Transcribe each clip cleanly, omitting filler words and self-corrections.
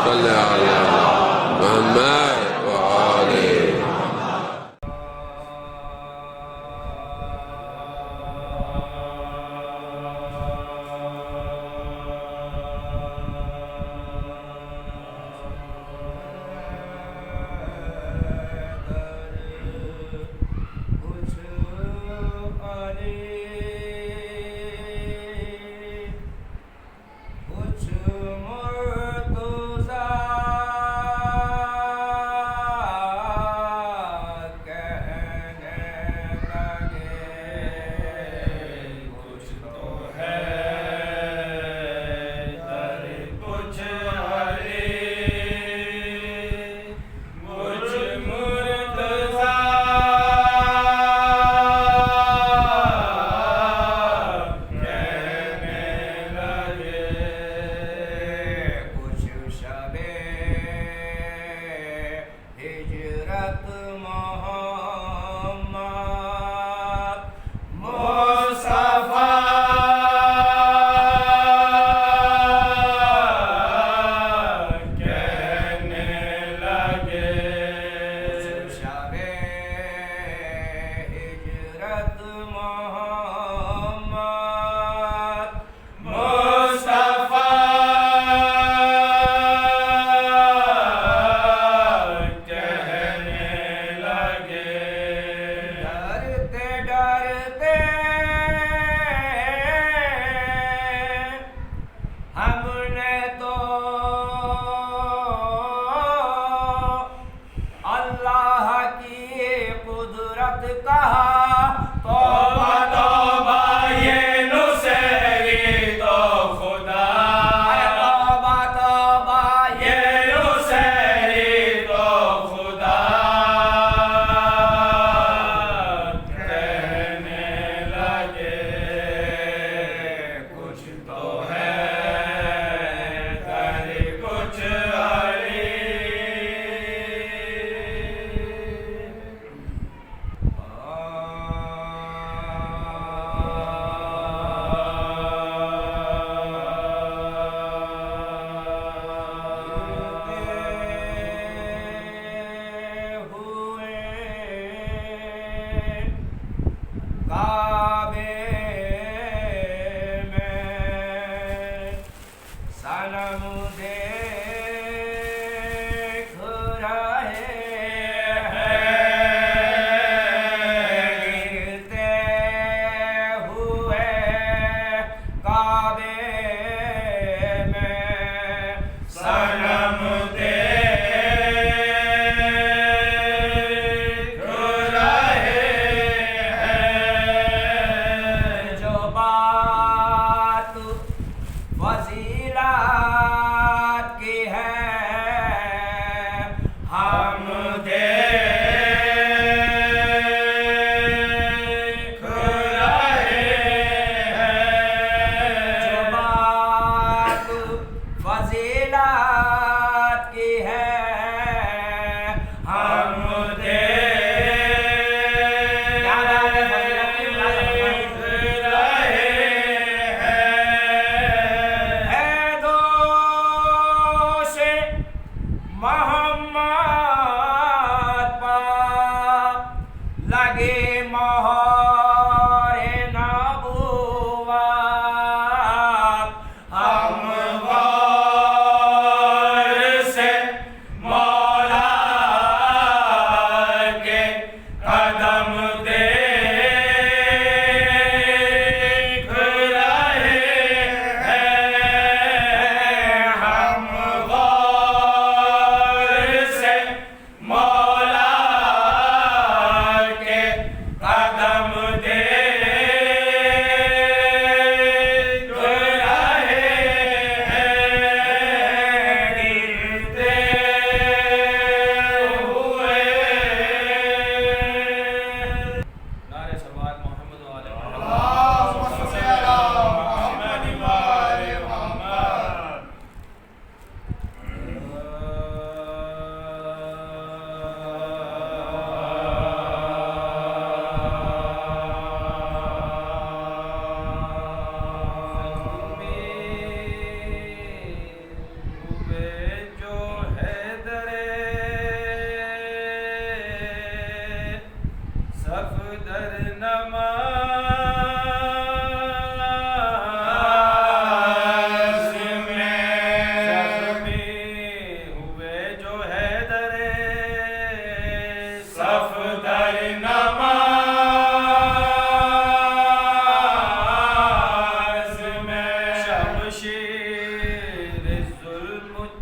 صلی علی محمد و آلہ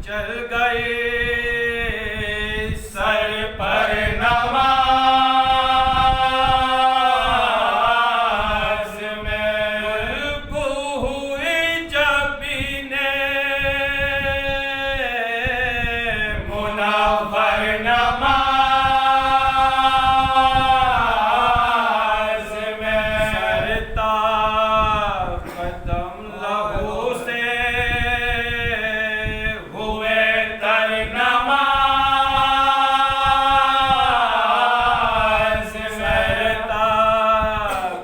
چل گئے سر پر نماز میں گفتگو ہوئی جب منور نماز میں سرتا قدم لہو سے ہوئے تر نماز سرتا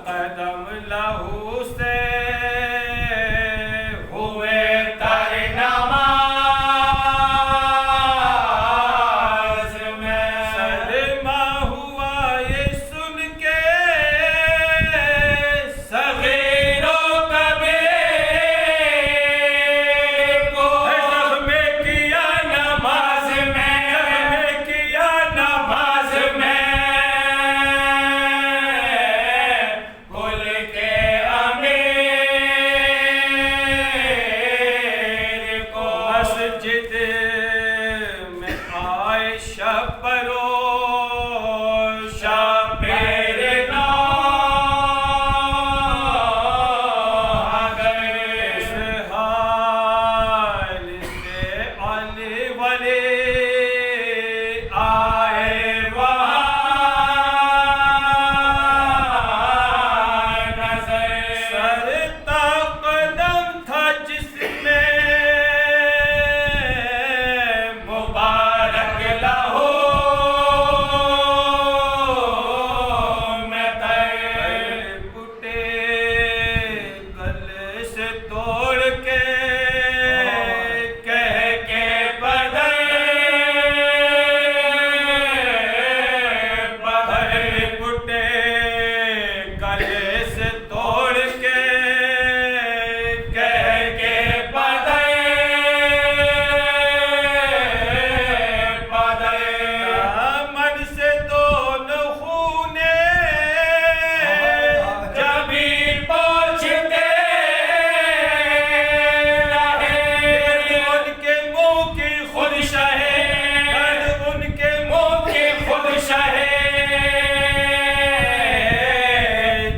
قدم لہو سے ہوئے تر نماز میں صدمہ ہوا یہ سن کے صغیر و کبیر کو زخم کیا نماز میں کل کے امیر کو مسجد میں آئے شب پروش پیر نو اس حال سے علی ولی آئے وہاں نظر سرتا قدم تھا جس میں مبارک لہو میں پٹے گلے سے توڑ کے کہہ کے بدر پٹے گلے سے توڑ کے کہہ کے بدر من سے دونوں خونے جبھی پہنچتے رہے ان کے منہ کی خود شہے ان کے منہ کی خود شہے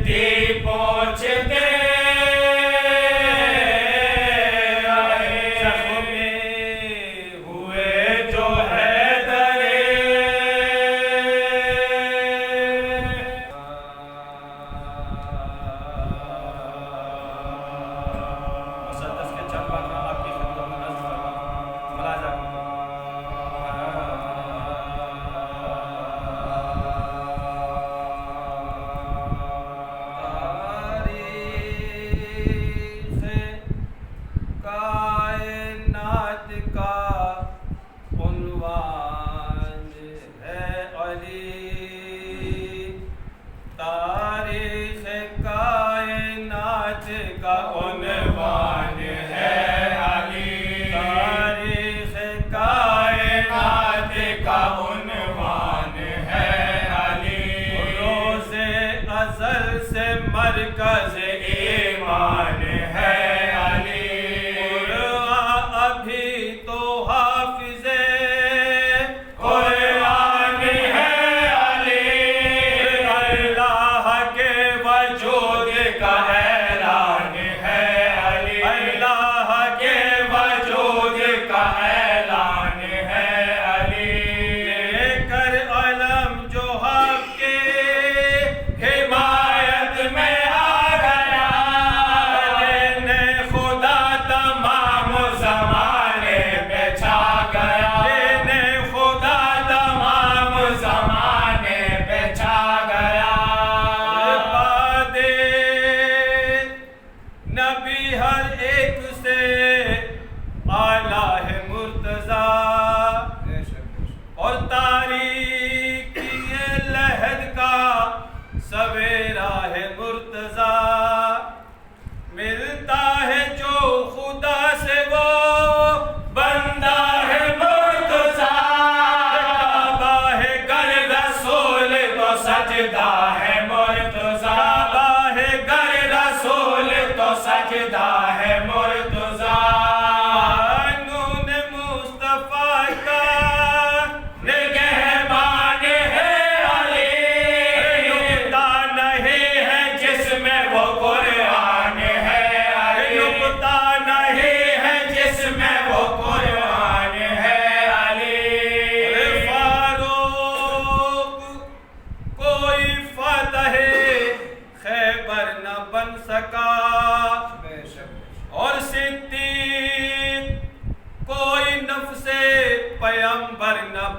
دی پہنچتے رہے زخمی ہوئے جو حیدر مسدس کے چند واقعہ آپ کی خدمت میں نظر ملاحظہ تاریخ کائنات کا عنوان ہے علی تاریخ کائنات کا عنوان ہے علی تاریخ کائنات کا عنوان ہے علی روز ازل سے مرکز ایمان ہے علی قرآن ابھی تو حافظ قرآن ہے علی اللہ کے وجود کا اعلان ہے علی اللہ کے وجود کا اعلان ہے علی لے کر علم جو حق کے حمایت میں آ گیا لینے خدا تمام زمانے میں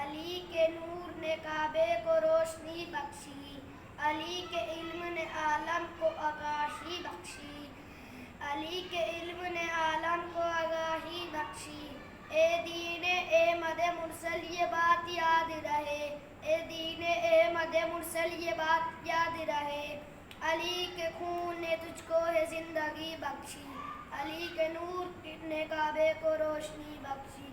علی کے نور نے کعبے کو روشنی بخشی، علی کے علم نے عالم کو آگاہی بخشی، علی کے علم نے عالم کو آگاہی بخشی۔ اے دین احمد مرسل یہ بات یاد رہے، اے دین احمد مرسل یہ بات یاد رہے، علی کے خون نے تجھ کو ہے زندگی بخشی، علی کے نور نے کعبے کو روشنی بخشی۔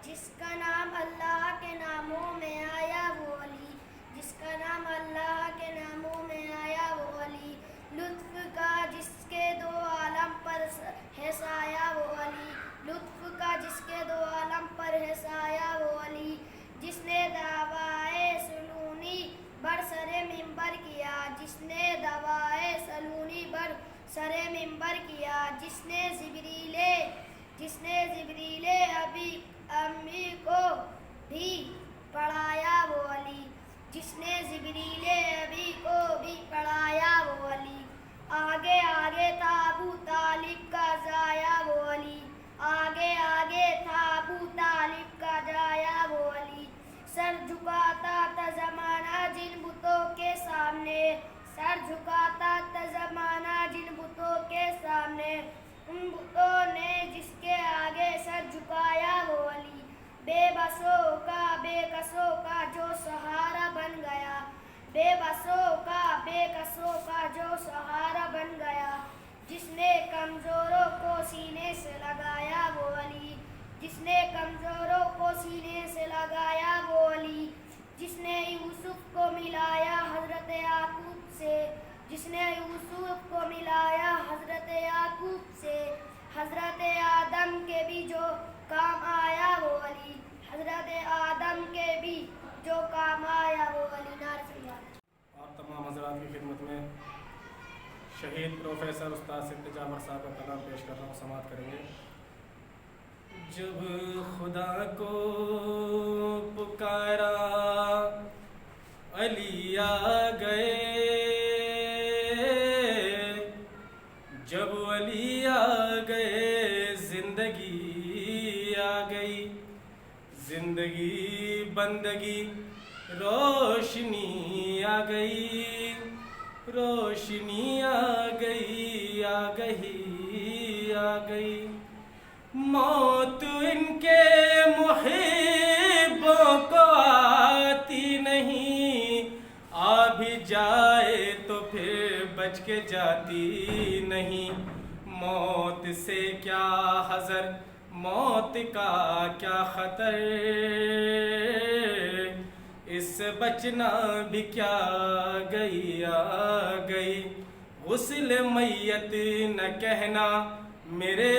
جس کا نام اللہ کے ناموں میں آیا وہ علی، جس کا نام اللہ کے ناموں میں آیا وہ علی، لطف کا جس کے دو عالم پر ہے سایہ وہ علی، لطف کا جس کے دو عالم پر ہے سایہ وہ علی، جس نے دعوائے سلونی بر سر منبر کیا، جس نے دعوائے سلونی بر سر منبر کیا، جس نے جبریل ابی امی کو بھی پڑھایا وہ علی، جس نے جبریل ابی کو بھی پڑھایا وہ علی، آگے آگے تھا ابو طالب کا جایا وہ علی، آگے آگے تھا ابو طالب کا جایا وہ علی، سر جھکاتا تھا زمانہ جن بتوں کے سامنے، سر جھکاتا تھا زمانہ جن بتوں کے سامنے، ان بتوں نے جس کے آگے سر جھکایا وہ علی، بے بسوں کا بے کسوں کا جو سہارا بن گیا، بے بسوں کا بے کسوں کا جو سہارا بن گیا، جس نے کمزوروں کو سینے سے لگایا وہ علی، جس نے کمزوروں کو سینے سے لگایا وہ علی، جس نے یوسف کو ملایا حضرت یعقوب سے، جس نے یوسف کو ملایا حضرت یعقوب سے، حضرت آدم کے بھی جو کام آیا وہ علی، حضرت آدم کے بھی جو کام آیا وہ علی۔ اور تمام حضرات کی خدمت میں شہید پروفیسر استاد صدیق جعفر صاحب کا کلام پیش کر رہا ہوں، سماعت کریں گے۔ جب خدا کو پکارا علی آ گئے، جب علی آ گئے زندگی آ گئی، زندگی بندگی روشنی آ گئی، روشنی آ گئی، آ گئی، آ گئی، موت ان کے محبوں کو آتی نہیں، آ بھی جائے تو پھر بچ کے جاتی نہیں، موت سے کیا حذر، موت کا کیا خطر، اس سے بچنا بھی کیا گئی آ گئی، غسل میت نہ کہنا میرے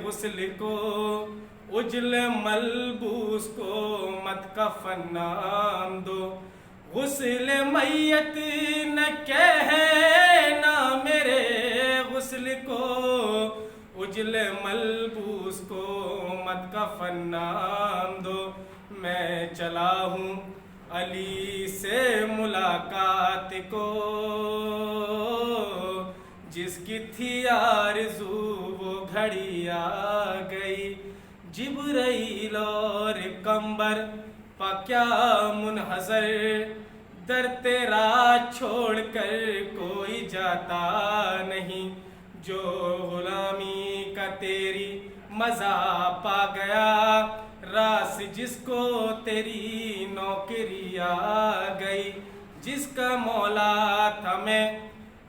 غسل کو، اجل ملبوس کو مت کفن نام دو، غسل میت نہ کہنا میرے غسل کو، اجل ملبوس کو مت کفن نام دو، میں چلا ہوں علی سے ملاقات کو، جس کی تھی آرزو وہ گھڑی آ گئی، جبرائیل اور کمبر پا کیا منحصر، در تیرا چھوڑ کر کوئی جاتا نہیں، جو غلامی کا تیری مزہ پا گیا، راس جس کو تیری نوکری آ گئی، جس کا مولا تھا میں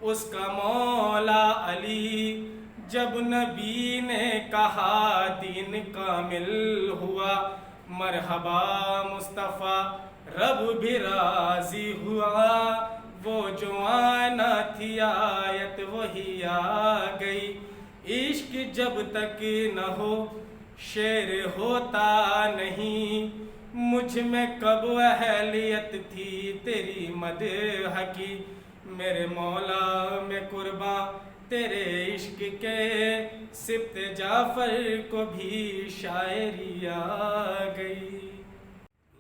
اس کا مولا علی، جب نبی نے کہا دین کامل ہوا، مرحبا مصطفیٰ رب بھی راضی ہوا، وہ جو آنا تھی آیت وہی آ گئی، عشق جب تک نہ ہو شعر ہوتا نہیں، مجھ میں کب اہلیت تھی تیری مدح کی، میرے مولا میں قرباں تیرے عشق کے، سبط جعفر کو بھی شاعری آ گئی۔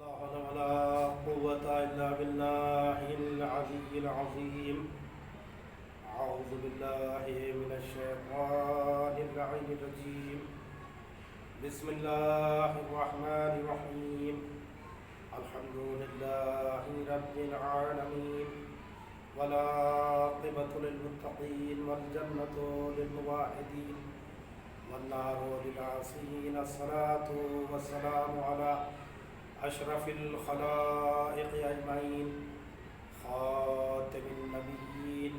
لا حول ولا قوة إلا بالله العلي العظيم، أعوذ بالله من الشيطان اللعين الرجيم، بسم الله الرحمن الرحيم، الحمد والعاقبة للمتقين والجنة للموحدين والنار للعاصين. الصلاة والسلام على أشرف الخلائق أجمعين خاتم النبيين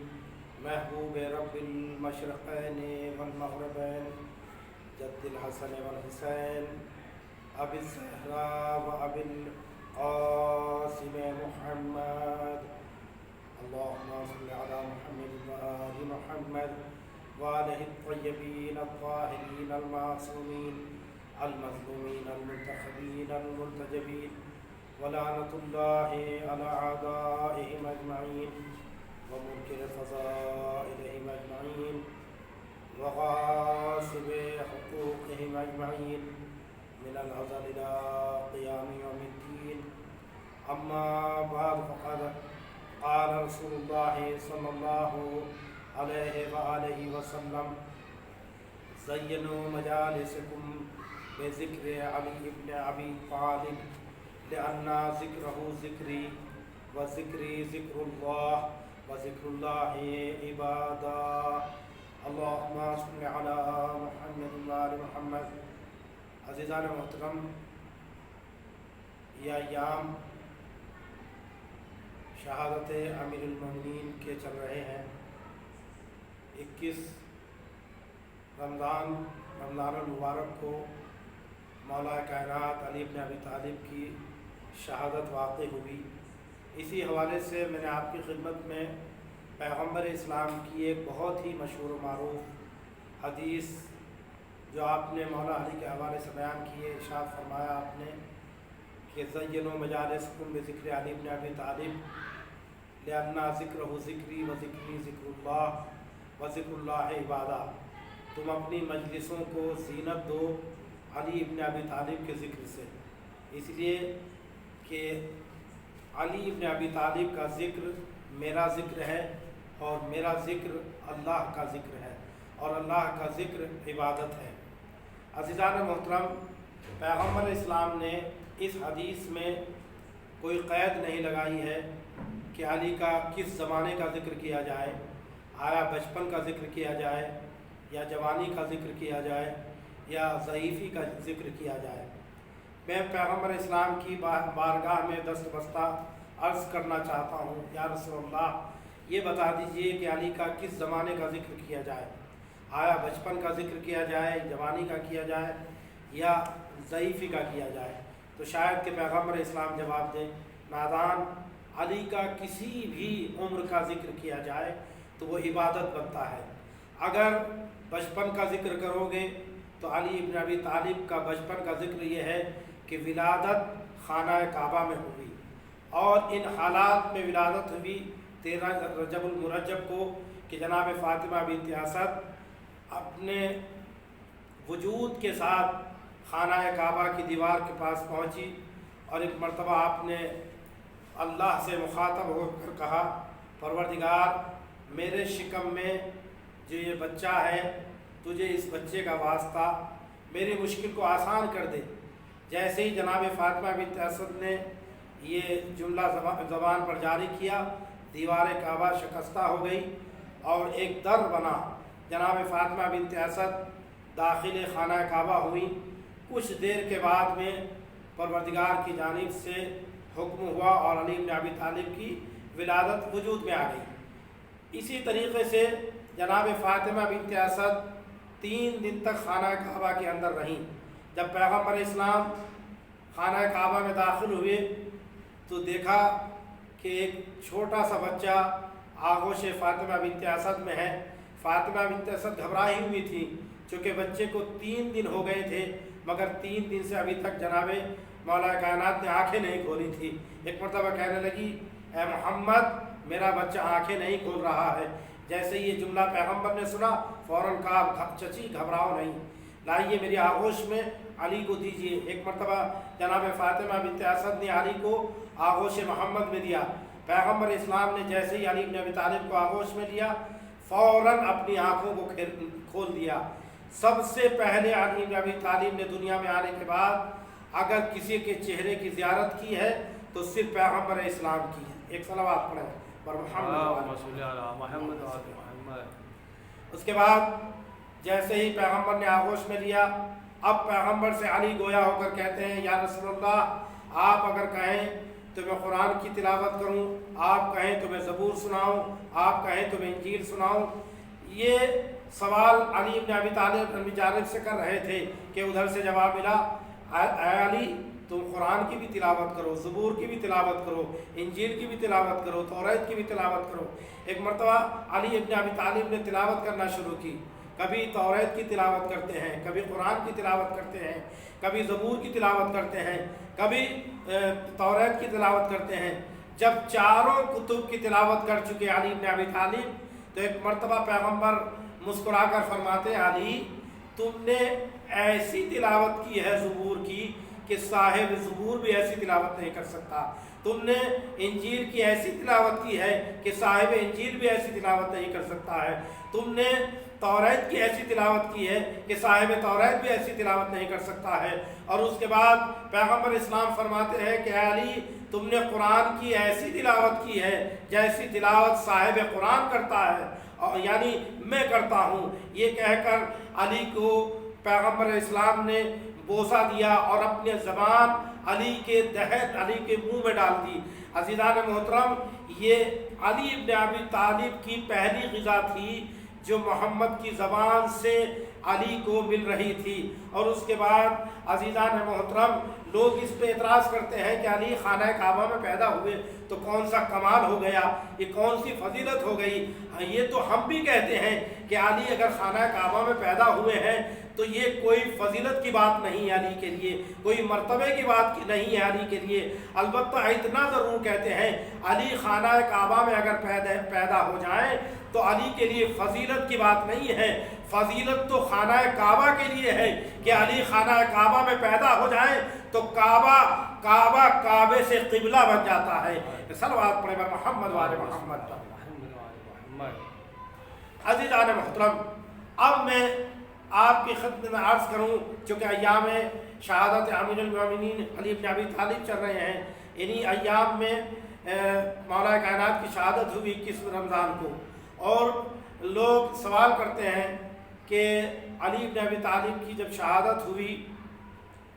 محبوب رب المشرقين والمغربين جد الحسن والحسين أبي الزهراء وأبي القاسم محمد. اللهم صل على محمد وآل محمد وآله الطيبين الطاهرين المعصومين المظلومين المنتخبين المنتجبين ولعنة الله على أعدائهم أجمعين ومنكر فضائلهم أجمعين وغاصب حقوقهم أجمعين من الأزل إلى قيام يوم الدين. أما بعد فقد قال رسول الله صلى الله عليه وآله وسلم زينوا مجالسكم بذكر علي بن أبي طالب لأن ذكره ذكري وذكري ذكر الله وذكر الله عبادا. اللهم صل على محمد وآل محمد. عزیزان محترم، یہ ایام شہادت امیر المومنین کے چل رہے ہیں. 21 رمضان المبارک کو مولا کائنات علی بن ابی طالب کی شہادت واقع ہوئی. اسی حوالے سے میں نے آپ کی خدمت میں پیغمبر اسلام کی ایک بہت ہی مشہور و معروف حدیث جو آپ نے مولا علی کے حوالے سے بیان کی ہے، ارشاد فرمایا آپ نے کہ زینوا مجالسکم بذکر علی بن ابی طالب لأن ذکرہ ذکری و ذکری ذکر اللہ و ذکر اللہ عبادہ. تم اپنی مجلسوں کو زینت دو علی ابن ابی طالب کے ذکر سے، اس لیے کہ علی ابن ابی طالب کا ذکر میرا ذکر ہے اور میرا ذکر اللہ کا ذکر ہے اور اللہ کا ذکر عبادت ہے. عزیزان محترم، پیغمبر اسلام نے اس حدیث میں کوئی قید نہیں لگائی ہے کہ علی کا کس زمانے کا ذکر کیا جائے، آیا بچپن کا ذکر کیا جائے یا جوانی کا ذکر کیا جائے یا ضعیفی کا ذکر کیا جائے. میں پیغمبر اسلام کی بارگاہ میں دست بستہ عرض کرنا چاہتا ہوں، یا رسول اللہ یہ بتا دیجئے کہ علی کا کس زمانے کا ذکر کیا جائے، آیا بچپن کا ذکر کیا جائے، جوانی کا کیا جائے یا ضعیفی کا کیا جائے. تو شاید کہ پیغمبر اسلام جواب دیں، نادان، علی کا کسی بھی عمر کا ذکر کیا جائے تو وہ عبادت بنتا ہے. اگر بچپن کا ذکر کرو گے تو علی ابن ابی طالب کا بچپن کا ذکر یہ ہے کہ ولادت خانہ کعبہ میں ہوئی، اور ان حالات میں ولادت ہوئی 13 رجب المرجب کو کہ جناب فاطمہ بنت اسد اپنے وجود کے ساتھ خانہ کعبہ کی دیوار کے پاس پہنچی اور ایک مرتبہ آپ نے اللہ سے مخاطب ہو کر کہا، پروردگار میرے شکم میں جو یہ بچہ ہے تجھے اس بچے کا واسطہ میری مشکل کو آسان کر دے. جیسے ہی جناب فاطمہ بنت اسد نے یہ جملہ زبان پر جاری کیا، دیوار کعبہ شکستہ ہو گئی اور ایک در بنا. جناب فاطمہ بنت اسد داخل خانہ کعبہ ہوئی. کچھ دیر کے بعد میں پروردگار کی جانب سے حکم ہوا اور علی بن ابی طالب کی ولادت وجود میں آ گئی. اسی طریقے سے جناب فاطمہ بنت اسد 3 دن تک خانہ کعبہ کے اندر رہیں. جب پیغمبر اسلام خانہ کعبہ میں داخل ہوئے تو دیکھا کہ ایک چھوٹا سا بچہ آغوش فاطمہ بنت اسد میں ہے. فاطمہ بنت اسد گھبرائی ہوئی تھی چونکہ بچے کو 3 دن ہو گئے تھے، مگر 3 دن سے ابھی تک جناب مولا کائنات نے آنکھیں نہیں کھولی تھی. ایک مرتبہ کہنے لگی، اے محمد میرا بچہ آنکھیں نہیں کھول رہا ہے. جیسے یہ جملہ پیغمبر نے سنا فوراً کہا، چچی گھبراؤ نہیں، لائیے میری آغوش میں علی کو دیجیے. ایک مرتبہ جناب فاطمہ بنت اسد نے علی کو آغوش محمد میں دیا. پیغمبر اسلام نے جیسے ہی علی بن ابی طالب کو آغوش میں لیا فوراً اپنی آنکھوں کو کھول دیا. سب سے پہلے علی بن ابی طالب نے دنیا میں آنے کے بعد اگر کسی کے چہرے کی زیارت کی ہے تو صرف پیغمبر اسلام کی ہے. ایک صلوات پڑھیں اس کے بعد جیسے ہی پیغمبر نے آغوش میں لیا، اب پیغمبر سے علی گویا ہو کر کہتے ہیں یا رسول اللہ آپ اگر کہیں تو میں قرآن کی تلاوت کروں، آپ کہیں تو میں زبور سناؤں، آپ کہیں تو میں انجیل سناؤں۔ یہ سوال علی ابن ابی طالب رضی اللہ عنہ سے کر رہے تھے کہ ادھر سے جواب ملا اے علی تم قرآن کی بھی تلاوت کرو، زبور کی بھی تلاوت کرو، انجیل کی بھی تلاوت کرو، توریت کی بھی تلاوت کرو۔ ایک مرتبہ علی ابن ابی طالب نے تلاوت کرنا شروع کی، کبھی توریت کی تلاوت کرتے ہیں، کبھی قرآن کی تلاوت کرتے ہیں، کبھی زبور کی تلاوت کرتے ہیں، کبھی توریت کی تلاوت کرتے ہیں۔ جب چاروں کتب کی تلاوت کر چکے علی ابن ابی طالب تو ایک مرتبہ پیغمبر مسکرا کر فرماتے علی تم نے ایسی تلاوت کی ہے زبور کی کہ صاحب زبور بھی ایسی تلاوت نہیں کر سکتا، تم نے انجیل کی ایسی تلاوت کی ہے کہ صاحب انجیل بھی ایسی تلاوت نہیں کر سکتا ہے، تم نے توریت کی ایسی تلاوت کی ہے کہ صاحب توریت بھی ایسی تلاوت نہیں کر سکتا ہے۔ اور اس کے بعد پیغمبر اسلام فرماتے ہیں کہ علی تم نے قرآن کی ایسی تلاوت کی ہے جیسی تلاوت صاحب قرآن کرتا ہے، اور یعنی میں کرتا ہوں۔ یہ کہہ کر علی کو پیغمبر اسلام نے بوسہ دیا اور اپنی زبان علی کے دہن علی کے منہ میں ڈال دی۔ عزیزان محترم، یہ علی ابن ابی طالب کی پہلی غذا تھی جو محمد کی زبان سے علی کو مل رہی تھی۔ اور اس کے بعد عزیزان محترم لوگ اس پہ اعتراض کرتے ہیں کہ علی خانہ کعبہ میں پیدا ہوئے تو کون سا کمال ہو گیا، یہ کون سی فضیلت ہو گئی۔ یہ تو ہم بھی کہتے ہیں کہ علی اگر خانہ کعبہ میں پیدا ہوئے ہیں تو یہ کوئی فضیلت کی بات نہیں ہے علی کے لیے، کوئی مرتبے کی بات نہیں ہے علی کے لیے۔ البتہ اتنا ضرور کہتے ہیں علی خانہ کعبہ میں اگر پیدا ہو جائیں تو علی کے لیے فضیلت کی بات نہیں ہے، فضیلت تو خانہ کعبہ کے لیے ہے کہ علی خانہ کعبہ میں پیدا ہو جائیں تو کعبے سے قبلہ بن جاتا ہے۔ صلوات پڑھیں محمد وآل محمد۔ عزیزان محترم، اب میں آپ کی خدمت میں عرض کروں، چونکہ ایام شہادت امیر المومنین علی بن ابی طالب چل رہے ہیں، انہی ایام میں مولا کائنات کی شہادت ہوئی 21 رمضان کو، اور لوگ سوال کرتے ہیں کہ علی بن ابی طالب کی جب شہادت ہوئی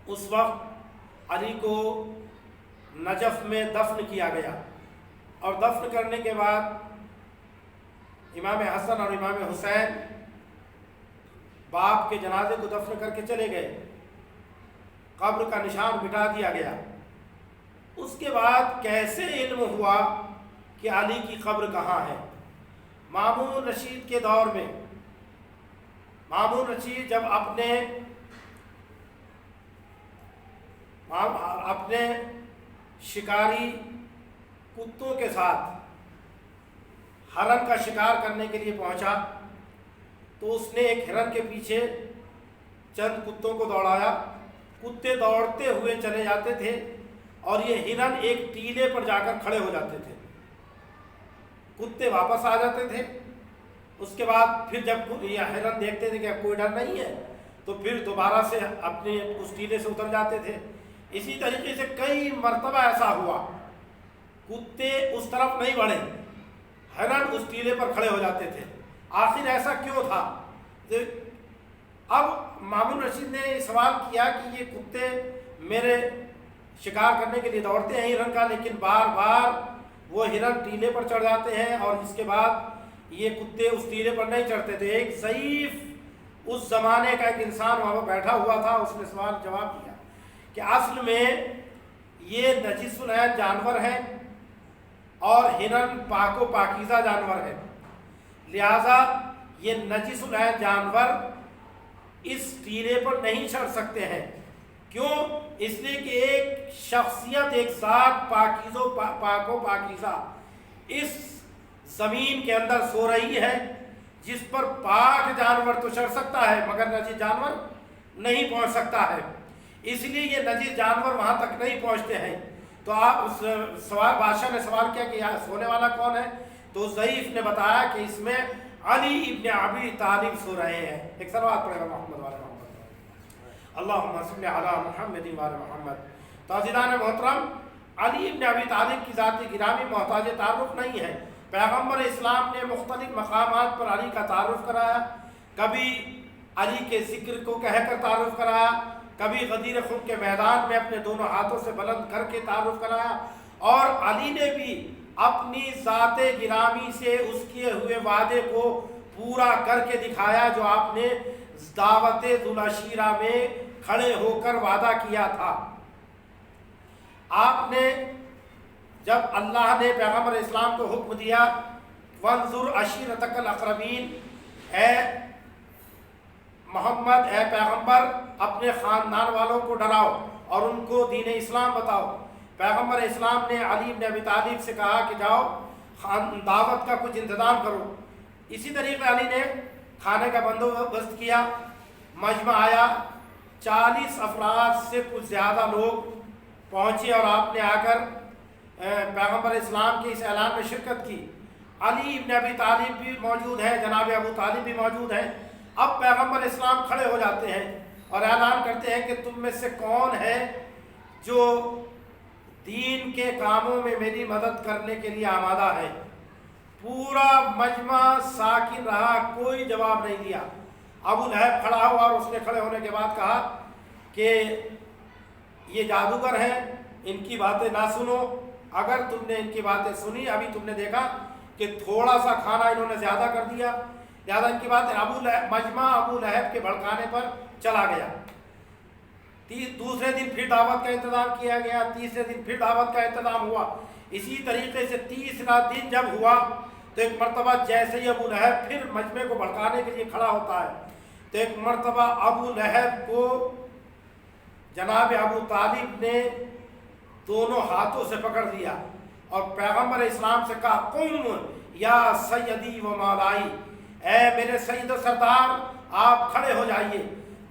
اس وقت علی کو نجف میں دفن کیا گیا، اور دفن کرنے کے بعد امام حسن اور امام حسین باپ کے جنازے کو دفن کر کے چلے گئے، قبر کا نشان مٹا دیا گیا۔ اس کے بعد کیسے علم ہوا کہ علی کی قبر کہاں ہے؟ مامون رشید کے دور میں مامون رشید جب اپنے شکاری کتوں کے ساتھ ہرن کا شکار کرنے کے لیے پہنچا تو اس نے ایک ہرن کے پیچھے چند کتوں کو دوڑایا، کتے دوڑتے ہوئے چلے جاتے تھے اور یہ ہرن ایک ٹیلے پر جا کر کھڑے ہو جاتے تھے، کتے واپس آ جاتے تھے۔ اس کے بعد پھر جب یہ ہرن دیکھتے تھے کہ اب کوئی ڈر نہیں ہے تو پھر دوبارہ سے اپنے اس ٹیلے سے اتر جاتے تھے۔ اسی طریقے سے کئی مرتبہ ایسا ہوا، کتے اس طرف نہیں بڑھے، ہرن اس ٹیلے پر کھڑے ہو جاتے تھے۔ آخر ایسا کیوں تھا؟ اب مامون رشید نے سوال کیا کہ یہ کتے میرے شکار کرنے کے لیے دوڑتے ہیں ہرن کا، لیکن بار بار وہ ہرن ٹیلے پر چڑھ جاتے ہیں اور اس کے بعد یہ کتے اس ٹیلے پر نہیں چڑھتے تھے۔ ایک ضعیف اس زمانے کا ایک انسان وہاں پر بیٹھا ہوا تھا، اس نے سوال جواب دیا کہ اصل میں یہ نجس العین جانور ہے اور ہرن پاک و پاکیزہ جانور ہے، لہذا یہ نجس العین جانور اس ٹیلے پر نہیں چڑھ سکتے ہیں۔ کیوں؟ اس لیے کہ ایک شخصیت، ایک ذات پاک و پاکیزہ اس زمین کے اندر سو رہی ہے جس پر پاک جانور تو چڑھ سکتا ہے مگر نجس جانور نہیں پہنچ سکتا ہے، اس لیے یہ نجس جانور وہاں تک نہیں پہنچتے ہیں۔ تو آپ اس بادشاہ نے سوال کیا کہ یہاں سونے والا کون ہے؟ تو ضعیف نے بتایا کہ اس میں علی ابن ابی طالب سو رہے ہیں۔ ایک صلوات پڑھے گا محمد وعلی محمد، اللہم صلی علی محمد وعلی محمد۔ تو عزیزان محترم، علی ابن ابی طالب کی ذات گرامی محتاج تعارف نہیں ہے، پیغمبر اسلام نے مختلف مقامات پر علی کا تعارف کرایا، کبھی علی کے ذکر کو کہہ کر تعارف کرایا، کبھی غدیر خم کے میدان میں اپنے دونوں ہاتھوں سے بلند کر کے تعارف کرایا، اور علی نے بھی اپنی ذات گرامی سے اس کیے ہوئے وعدے کو پورا کر کے دکھایا جو آپ نے دعوت ذوالعشیرہ میں کھڑے ہو کر وعدہ کیا تھا۔ آپ نے جب اللہ نے پیغمبر اسلام کو حکم دیا وانظر عشیرتک الاقربین، اے محمد، اے پیغمبر، اپنے خاندان والوں کو ڈراؤ اور ان کو دین اسلام بتاؤ، پیغمبر اسلام نے علی بن ابی طالب سے کہا کہ جاؤ دعوت کا کچھ انتظام کرو۔ اسی طریقے علی نے کھانے کا بندوبست کیا، مجمع آیا، 40 افراد سے کچھ زیادہ لوگ پہنچے اور آپ نے آ کر پیغمبر اسلام کے اس اعلان میں شرکت کی۔ علی بن ابی طالب بھی موجود ہے، جناب ابو طالب بھی موجود ہے۔ اب پیغمبر اسلام کھڑے ہو جاتے ہیں اور اعلان کرتے ہیں کہ تم میں سے کون ہے جو دین کے کاموں میں میری مدد کرنے کے لیے آمادہ ہے۔ پورا مجمع ساکن رہا، کوئی جواب نہیں دیا۔ ابو لہب کھڑا ہوا اور اس نے کھڑے ہونے کے بعد کہا کہ یہ جادوگر ہیں، ان کی باتیں نہ سنو، اگر تم نے ان کی باتیں سنی، ابھی تم نے دیکھا کہ تھوڑا سا کھانا انہوں نے زیادہ کر دیا، لہٰذا ان کی باتیں مجمع ابو لہب کے بھڑکانے پر چلا گیا۔ دوسرے دن پھر دعوت کا انتظام کیا گیا، تیسرے دن پھر دعوت کا انتظام ہوا۔ اسی طریقے سے تیسرا دن جب ہوا تو ایک مرتبہ جیسے ہی ابو لہب پھر مجمع کو بھڑکانے کے لیے کھڑا ہوتا ہے تو ایک مرتبہ ابو لہب کو جناب ابو طالب نے دونوں ہاتھوں سے پکڑ لیا اور پیغمبر اسلام سے کہا قم یا سیدی و مولائی، اے میرے سید و سردار، آپ کھڑے ہو جائیے،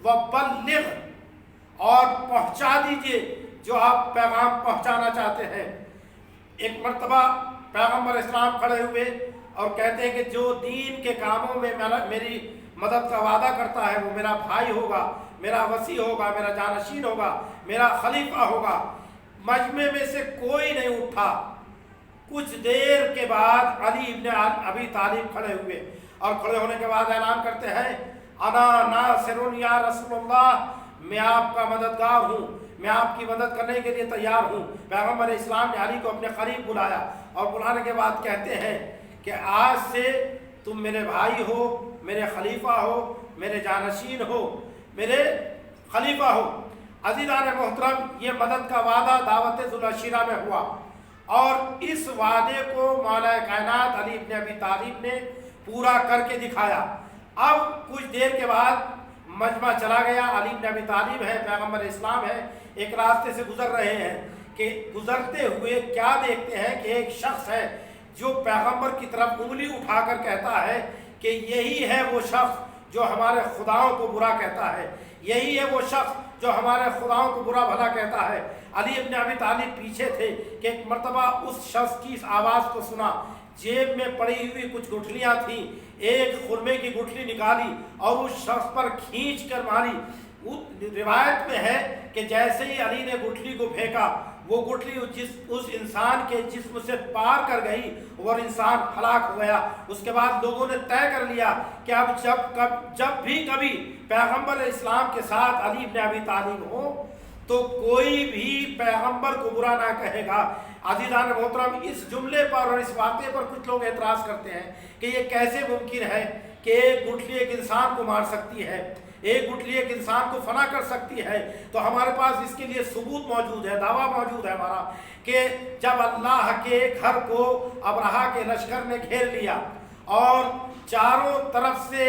وبلغ، اور پہنچا دیجئے جو آپ پیغام پہنچانا چاہتے ہیں۔ ایک مرتبہ پیغمبر اسلام کھڑے ہوئے اور کہتے ہیں کہ جو دین کے کاموں میں میری مدد کا وعدہ کرتا ہے وہ میرا بھائی ہوگا، میرا وصی ہوگا، میرا جانشین ہوگا، میرا خلیفہ ہوگا۔ مجمع میں سے کوئی نہیں اٹھا۔ کچھ دیر کے بعد علی بن ابی طالب کھڑے ہوئے اور کھڑے ہونے کے بعد اعلان کرتے ہیں انا ناصر یا رسول اللہ، میں آپ کا مددگار ہوں، میں آپ کی مدد کرنے کے لیے تیار ہوں۔ پیغمبر اسلام نے علی کو اپنے قریب بلایا اور بلانے کے بعد کہتے ہیں کہ آج سے تم میرے بھائی ہو، میرے خلیفہ ہو، میرے جانشین ہو، میرے خلیفہ ہو۔ عزیزان محترم، یہ مدد کا وعدہ دعوت ذوالعشیرہ میں ہوا اور اس وعدے کو مولا کائنات علی بن ابی طالب نے پورا کر کے دکھایا۔ اب کچھ دیر کے بعد مجمع چلا گیا، علی بن ابی طالب ہے، پیغمبر اسلام ہے، ایک راستے سے گزر رہے ہیں کہ گزرتے ہوئے کیا دیکھتے ہیں کہ ایک شخص ہے جو پیغمبر کی طرف انگلی اٹھا کر کہتا ہے کہ یہی ہے وہ شخص جو ہمارے خداؤں کو برا کہتا ہے، یہی ہے وہ شخص جو ہمارے خداؤں کو برا بھلا کہتا ہے۔ علی بن ابی طالب پیچھے تھے کہ ایک مرتبہ اس شخص کی اس آواز کو سنا، جیب میں پڑی ہوئی کچھ گٹھلیاں تھیں، ایک خرمے کی گٹھلی نکالی اور اس شخص پر کھینچ کر ماری۔ روایت میں ہے کہ جیسے ہی علی نے گٹھلی کو پھینکا وہ گٹھلی اس انسان کے جسم سے پار کر گئی اور انسان ہلاک ہو گیا۔ اس کے بعد لوگوں نے طے کر لیا کہ اب جب بھی کبھی پیغمبر اسلام کے ساتھ علی بن ابی طالب ہو تو کوئی بھی پیغمبر کو برا نہ کہے گا۔ عزیزان محترم، اس جملے پر اور اس واقعے پر کچھ لوگ اعتراض کرتے ہیں کہ یہ کیسے ممکن ہے کہ ایک گٹھلی ایک انسان کو مار سکتی ہے، ایک گٹھلی ایک انسان کو فنا کر سکتی ہے۔ تو ہمارے پاس اس کے لیے ثبوت موجود ہے، دعویٰ موجود ہے ہمارا کہ جب اللہ کے گھر کو ابرہہ کے لشکر نے گھیر لیا اور چاروں طرف سے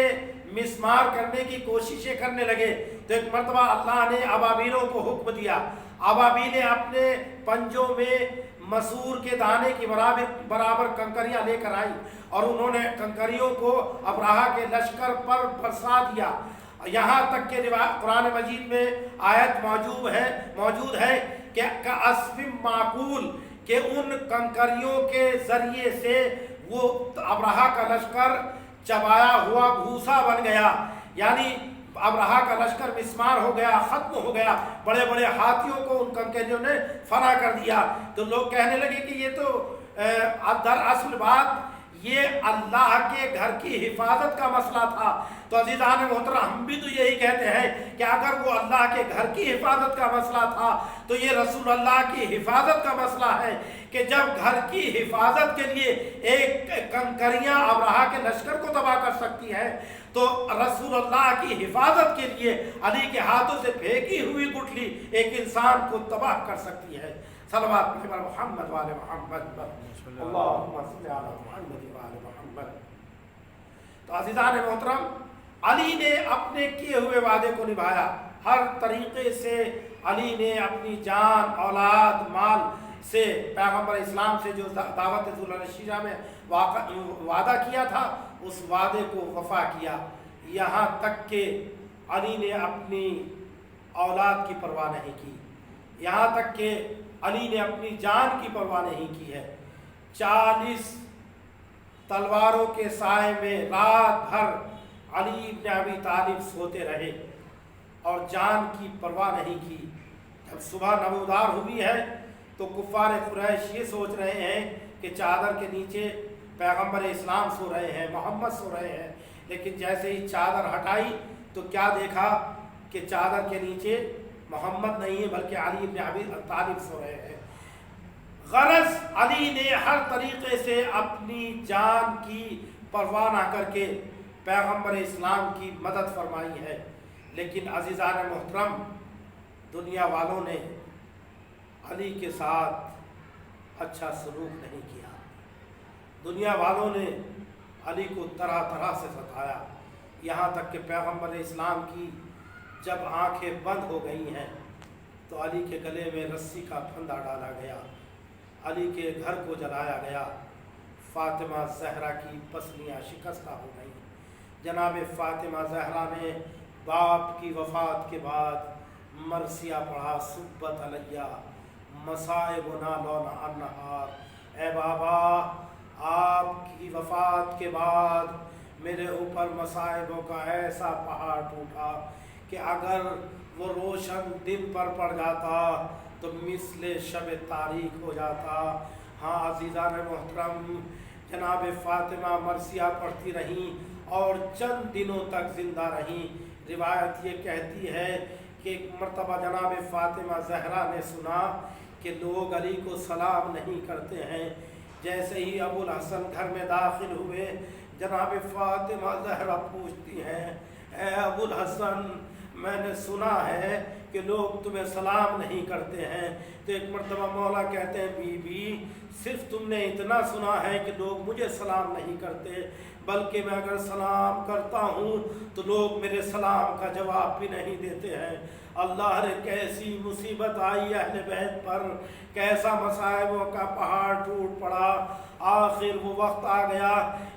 مسمار کرنے کی کوششیں کرنے لگے تو ایک مرتبہ اللہ نے ابابیلوں کو حکم دیا، ابابیلیں اپنے پنجوں میں مسور کے دانے کی برابر کنکریاں لے کر آئیں اور انہوں نے کنکریوں کو ابرہہ کے لشکر پر برسا دیا۔ یہاں تک کہ قرآن مجید میں آیت موجود ہے کہ کعصف معقول، کہ ان کنکریوں کے ذریعے سے وہ ابرہہ کا لشکر چبایا ہوا بھوسا بن گیا، یعنی ابرہہ کا لشکر مسمار ہو گیا، ختم ہو گیا، بڑے بڑے ہاتھیوں کو ان کنکریوں نے فنا کر دیا۔ تو لوگ کہنے لگے کہ یہ تو دراصل بات یہ اللہ کے گھر کی حفاظت کا مسئلہ تھا۔ تو عزیزان محترم ہم بھی تو یہی کہتے ہیں کہ اگر وہ اللہ کے گھر کی حفاظت کا مسئلہ تھا تو یہ رسول اللہ کی حفاظت کا مسئلہ ہے کہ جب گھر کی حفاظت کے لیے ایک کنکریاں ابرہہ کے لشکر کو تباہ کر سکتی ہے تو رسول اللہ کی حفاظت کے لیے علی کے ہاتھوں سے پھینکی ہوئی گٹھلی ایک انسان کو تباہ کر سکتی ہے۔ صلوات پڑھیں محمد وآل محمد، اللہم صلی علی محمد وآل محمد۔ تو عزیزان محترم علی نے اپنے کیے ہوئے وعدے کو نبھایا، ہر طریقے سے علی نے اپنی جان، اولاد، مال سے پیغمبر اسلام سے جو دعوت ذوالشیرہ میں وعدہ کیا تھا اس وعدے کو وفا کیا، یہاں تک کہ علی نے اپنی اولاد کی پرواہ نہیں کی، یہاں تک کہ علی نے اپنی جان کی پرواہ نہیں کی ہے۔ 40 تلواروں کے سائے میں رات بھر علی ابن ابی طالب سوتے رہے اور جان کی پرواہ نہیں کی۔ جب صبح نمودار ہوئی ہے تو کفار قریش یہ سوچ رہے ہیں کہ چادر کے نیچے پیغمبر اسلام سو رہے ہیں، محمد سو رہے ہیں، لیکن جیسے ہی چادر ہٹائی تو کیا دیکھا کہ چادر کے نیچے محمد نہیں ہے بلکہ علی ابن ابی طالب سو رہے ہیں۔ غرض علی نے ہر طریقے سے اپنی جان کی پرواہ نہ کر کے پیغمبر اسلام کی مدد فرمائی ہے، لیکن عزیزان محترم دنیا والوں نے علی کے ساتھ اچھا سلوک نہیں کیا، دنیا والوں نے علی کو طرح طرح سے ستایا، یہاں تک کہ پیغمبر اسلام کی جب آنکھیں بند ہو گئی ہیں تو علی کے گلے میں رسی کا پھندا ڈالا گیا، علی کے گھر کو جلایا گیا، فاطمہ زہرا کی پسلیاں شکستہ ہو گئیں۔ جناب فاطمہ زہرا نے باپ کی وفات کے بعد مرثیہ پڑھا، سبت علیہ مصائبنا لون النہار، اے بابا آپ کی وفات کے بعد میرے اوپر مصائبوں کا ایسا پہاڑ ٹوٹا کہ اگر وہ روشن دن پر پڑ جاتا تو مثل شب تاریک ہو جاتا۔ ہاں عزیزان محترم جناب فاطمہ مرثیہ پڑھتی رہیں اور چند دنوں تک زندہ رہیں۔ روایت یہ کہتی ہے کہ ایک مرتبہ جناب فاطمہ زہرا نے سنا کہ لوگ علی کو سلام نہیں کرتے ہیں۔ جیسے ہی ابو الحسن گھر میں داخل ہوئے جناب فاطمہ زہرا پوچھتی ہیں، اے ابو الحسن میں نے سنا ہے کہ لوگ تمہیں سلام نہیں کرتے ہیں۔ تو ایک مرتبہ مولا کہتے ہیں بی بی صرف تم نے اتنا سنا ہے کہ لوگ مجھے سلام نہیں کرتے، بلکہ میں اگر سلام کرتا ہوں تو لوگ میرے سلام کا جواب بھی نہیں دیتے ہیں۔ اللہ نے کیسی مصیبت آئی اہل بیت پر، کیسا مصائبوں کا پہاڑ ٹوٹ پڑا۔ آخر وہ وقت آ گیا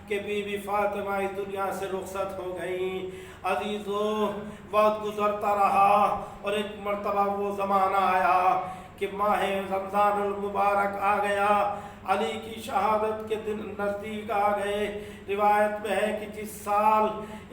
کہ بی بی فاطمہ اس دنیا سے رخصت ہو گئیں۔ عزیزو وقت گزرتا رہا اور ایک مرتبہ وہ زمانہ آیا کہ ماہ رمضان المبارک آ گیا، علی کی شہادت کے دن نزدیک آ گئے۔ روایت میں ہے کہ جس سال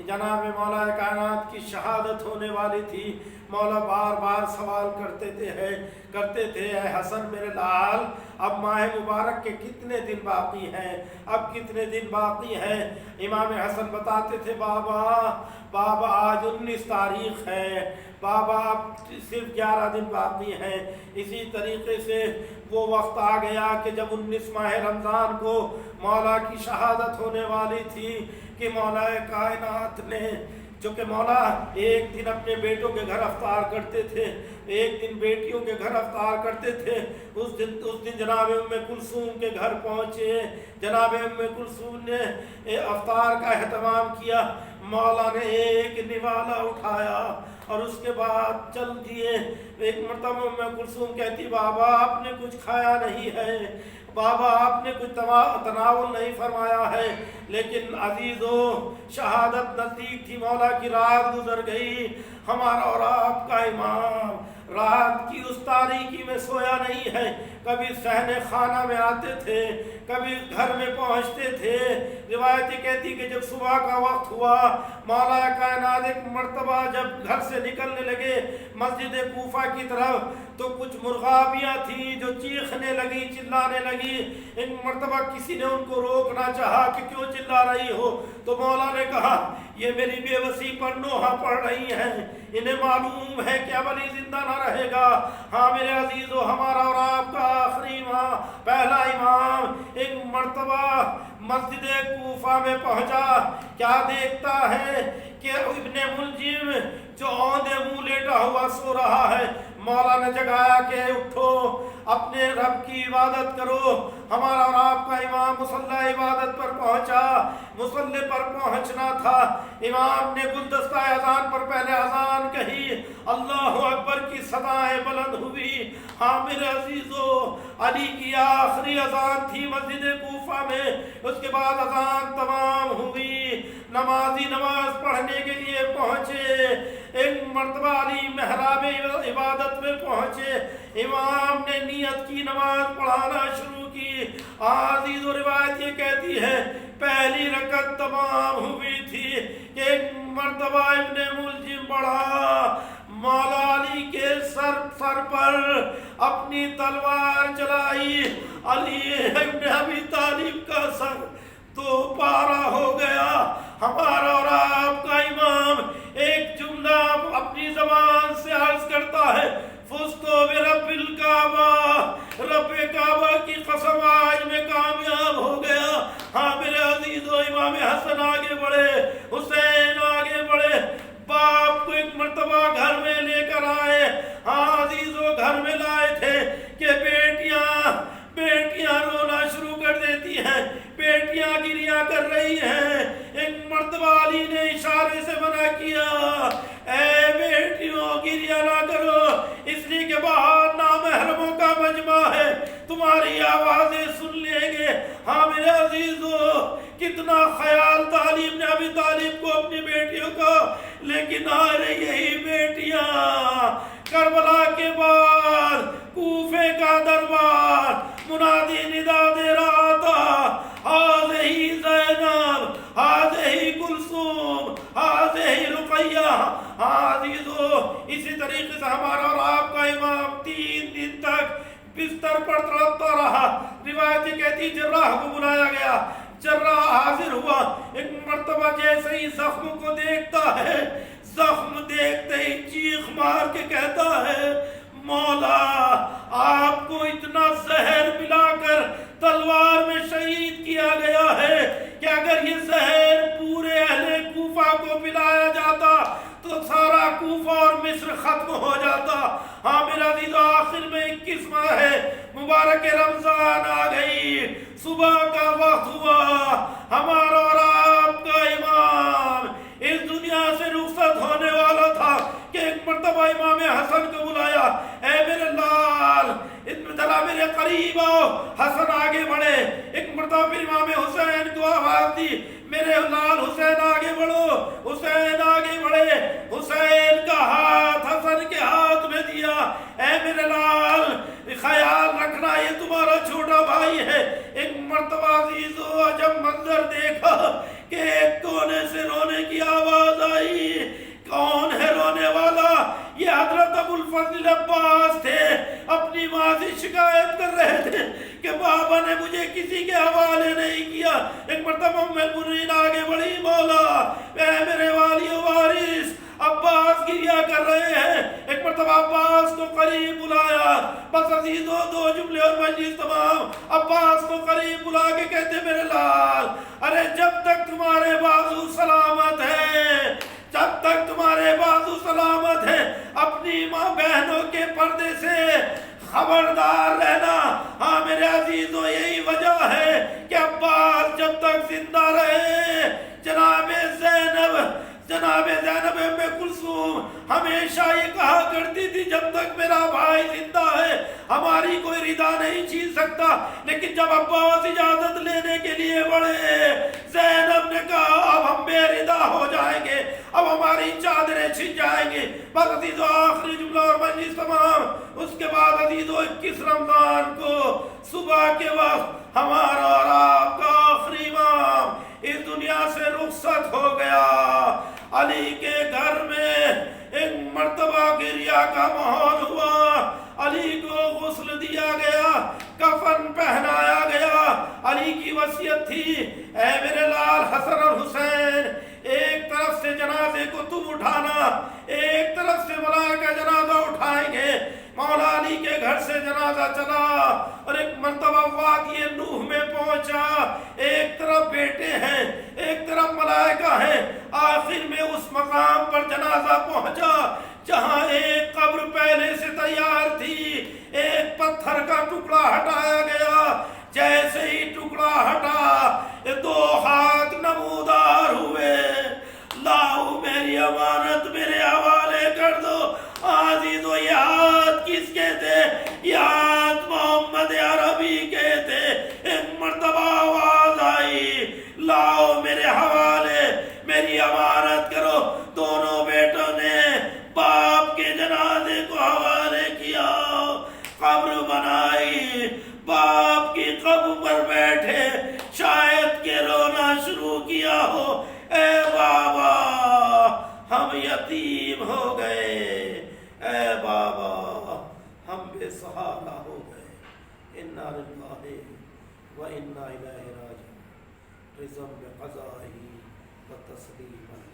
جناب مولا کائنات کی شہادت ہونے والی تھی مولا بار بار سوال کرتے تھے اے حسن میرے لال اب ماہ مبارک کے کتنے دن باقی ہیں، اب کتنے دن باقی ہیں؟ امام حسن بتاتے تھے بابا آج 19 تاریخ ہے، بابا اب صرف 11 دن باقی ہیں۔ اسی طریقے سے وہ وقت آ گیا کہ جب 19 ماہ رمضان کو مولا کی شہادت ہونے والی تھی کہ مولا کائنات نے، چونکہ مولا ایک دن اپنے بیٹوں کے گھر افطار کرتے تھے، ایک دن بیٹیوں کے گھر افطار کرتے تھے، اس دن جناب ام کلثوم کے گھر پہنچے، جناب ام کلثوم نے افطار کا اہتمام کیا، مولا نے ایک نوالا اٹھایا اور اس کے بعد چل دیے۔ ایک مرتبہ ام کلثوم کہتی بابا آپ نے کچھ کھایا نہیں ہے، بابا آپ نے کچھ تناول نہیں فرمایا ہے، لیکن عزیزو شہادت نزدیک تھی، مولا کی رات گزر گئی، ہمارا اور آپ کا امام رات کی اس تاریکی میں سویا نہیں ہے، کبھی صحن خانہ میں آتے تھے، کبھی گھر میں پہنچتے تھے۔ روایت کہتی کہ جب صبح کا وقت ہوا مولا کائنات ایک مرتبہ جب گھر سے سے نکلنے لگے مسجد کوفہ کی طرف تو کچھ مرغابیاں تھیں جو چیخنے لگی چلانے لگی. ایک مرتبہ کسی نے ان کو روکنا چاہا کہ کیوں چلا رہی ہو تو مولا نے کہا یہ میری بے بسی پر نوحہ پڑھ رہی ہیں, انہیں معلوم ہے کہ اب علی زندہ نہ رہے گا. ہاں میرے عزیزو, ہمارا اور آپ کا آخری امام, پہلا امام ایک مرتبہ مسجد کوفہ میں پہنچا. کیا دیکھتا ہے کہ ابن ملجم جو اوندے منہ لیٹا ہوا سو رہا ہے. مولا نے جگایا کہ اٹھو اپنے رب کی عبادت کرو. ہمارا اور آپ کا امام مصلی عبادت پر پہنچا. مصلی پر پہنچنا تھا, امام نے گلدستہ اذان پر پہلے اذان کہی, اللہ اکبر کی صدائیں بلند ہوئی. ہاں میرے عزیزو, علی کی آخری اذان تھی مسجد کوفہ میں. اس کے بعد اذان تمام ہوئی, نمازی نماز پڑھنے کے لیے پہنچے. ایک مرتبہ علی محراب عبادت میں پہنچے. امام نے نیت کی نماز پڑھانا شروع کی. عزیز و روایت یہ کہتی ہے پہلی رکعت تمام ہوئی تھی کہ ایک مرتبہ ابن ملجم بڑھا, مولا علی کے سر پر اپنی تلوار چلائی. علی ابن ابی طالب کا سر تو پارا ہو گیا. ہمارا اور آپ کا امام ایک جملہ اپنی زبان سے عرض کرتا ہے, فزتو برب الکعبہ, رب کعبہ کی قسم آج میں کامیاب ہو گیا. ہاں میرے عزیزو, امام حسن آگے بڑھے, حسین آگے بڑھے, باپ کو ایک مرتبہ گھر میں لے کر آئے. ہاں عزیزو, گھر میں لائے تھے کہ بیٹیاں رونا شروع کر دیتی ہیں, بیٹیاں گریاں کر رہی ہیں. ایک مرتبہ علی نے اشارے سے منع کیا, اے بیٹیوں گریاں نہ کرو, اس لیے کہ باہر نامحرموں کا مجمع ہے, تمہاری آوازیں سن لیں گے. ہاں میرے عزیزو, کتنا خیال تھا علی ابن ابی طالب کو اپنی بیٹیوں کا, لیکن آرے یہی بیٹیاں کربلا کے بعد کوفے کا دربار منادی ندا دے رہا تھا, ہذہی زینب, ہذہی کلثوم, ہذہی رقیہ. عزیزو, اسی طریقے سے ہمارا اور آپ کا امام 3 دن تک بستر پر تڑپتا رہا. روایتیں کہتی جراح کو بلایا گیا, جراح حاضر ہوا. ایک مرتبہ جیسے ہی زخم کو دیکھتا ہے, زخم دیکھتے ہی چیخ مار کے کہتا ہے, مولا آپ کو اتنا زہر ملا کر تلوار میں شہید کیا گیا ہے کہ اگر یہ زہر پورے اہل کوفہ کو پلایا جاتا تو سارا کوفہ اور مصر ختم ہو جاتا. ہاں میرا عزیز, آخر میں 21 ماہ ہے, مبارک رمضان آ گئی, صبح کا وقت ہوا. ہمارا اور آپ کا امام اس دنیا سے رخصت ہونے والا تھا کہ ایک مرتبہ امام حسن کو بلایا, اے میرے لال, ذرا میرے قریب آؤ. حسن آگے بڑھے. ایک مرتبہ پھر امام حسین کو آواز دی, میرے لال حسین آگے بڑھو. حسین آگے بڑھے, حسین کا ہاتھ حسن کے ہاتھ میں دیا, اے میرے لال خیال رکھنا یہ تمہارا چھوٹا بھائی ہے. ایک مرتبہ عزیزو جب منظر دیکھا کہ ایک کونے سے رونے کی آواز آئی, کون ہے رونے والا؟ یہ حضرت ابو الفضل عباس تھے, اپنی ماں سے شکایت کر رہے تھے کہ بابا نے مجھے کسی کے حوالے نہیں کیا. ایک مرتبہ ام المؤمنین آگے بڑھی, مولا اے میرے والی و وارث, عباس گریہ کر رہے ہیں. ایک مرتبہ عباس کو قریب بلایا. بس عزیزو 2 جملے اور مجلس تمام. عباس کو قریب بلا کے کہتے, میرے لال, ارے جب تک تمہارے بازو سلامت ہیں, جب تک تمہارے بازو سلامت ہیں, اپنی ماں بہنوں کے پردے سے خبردار رہنا. ہاں میرے عزیزو, یہی وجہ ہے کہ عباس جب تک زندہ رہے, جناب زینب ام کلثوم ہمیشہ یہ کہا کرتی تھی, جب تک میرا بھائی زندہ ہے ہماری کوئی ردا نہیں چھین سکتا. لیکن جب عباس اجازت لینے کے لیے بڑھے, زینب نے کہا اب ہم بے ردا ہو جائیں گے, اب ہماری چادریں چھن جائیں گے. بس عزیزو آخری جملہ اور مجلس تمام. اس کے بعد عزیزو 21 رمضان کو صبح کے وقت ہمارا اور آپ کا آخری امام اس دنیا سے رخصت ہو گیا. علی کے گھر میں ایک مرتبہ گریا کا ماحول ہوا، علی کو غسل دیا گیا، کفن پہنایا گیا۔ علی کی وصیت تھی، اے میرے لال حسن اور حسین، ایک طرف سے جنازے کو تم اٹھانا، ایک طرف سے ملائکہ جنازہ اٹھائیں گے۔ مولا علی کے گھر سے جنازہ چلا اور ایک مرتبہ وادی نوح میں پہنچا، ایک طرف بیٹے ہیں، ایک طرف ملائکہ ہیں۔ آخر میں اس مقام پر جنازہ پہنچا جہاں ایک قبر پہلے سے تیار تھی، ایک پتھر کا ٹکڑا ہٹایا گیا۔ جیسے ہی ٹکڑا ہٹا، دو ہاتھ نمودار ہوئے، لاؤ میری امانت میرے حوالے کر دو۔ عزیز و یہ ہاتھ کس کے تھے؟ یہ ہاتھ محمد عربی کے تھے۔ ایک مرتبہ آواز آئی، لاؤ میرے حوالے، میری امانت کرو۔ دونوں بیٹوں نے باپ کے جنازے کو حوالے کیا، قبر بنائی، باپ کی قبر پر بیٹھے، شاید کہ رونا شروع کیا ہو، اے بابا ہم یتیم ہو گئے، اے بابا ہم بے سہارا ہو گئے۔ انا للہ و انا الیہ راجعون، رضا بقضائہ و تسلیم